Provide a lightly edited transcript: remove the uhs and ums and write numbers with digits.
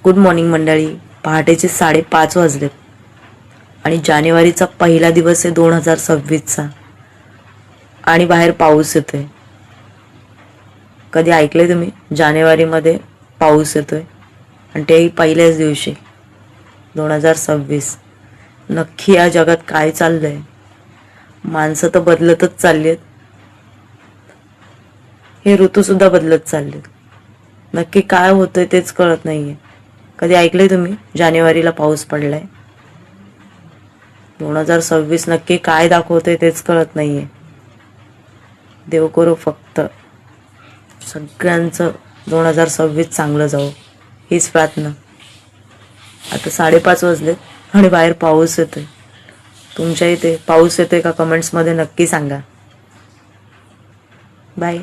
Good morning मंडळी. पहाटेचे 5:30 वाजलेत आणि जानेवारीचा पहिला दिवस आहे 2026चा आणि बाहेर पाऊस येतोय. कधी ऐकले तुम्ही जानेवारीमध्ये पाऊस येतोय आणि तेही पहिल्याच दिवशी? 2026. नक्की या जगात काय चाललंय? माणसं तर बदलतच चालली आहेत, हे ऋतूसुद्धा बदलत चाललेत. नक्की काय होतंय तेच कळत नाहीये. कधी ऐकलंय तुम्ही जानेवारीला पाऊस पडलाय? 2026 नक्की काय दाखवतंय तेच कळत नाहीये. देव करो फक्त सगळ्यांचं 2026 चांगलं जाऊ, हीच प्रार्थना. आता 5:30 वाजलेत आणि बाहेर पाऊस येतोय. तुमच्या इथे पाऊस येतोय का? कमेंट्समध्ये नक्की सांगा. बाय.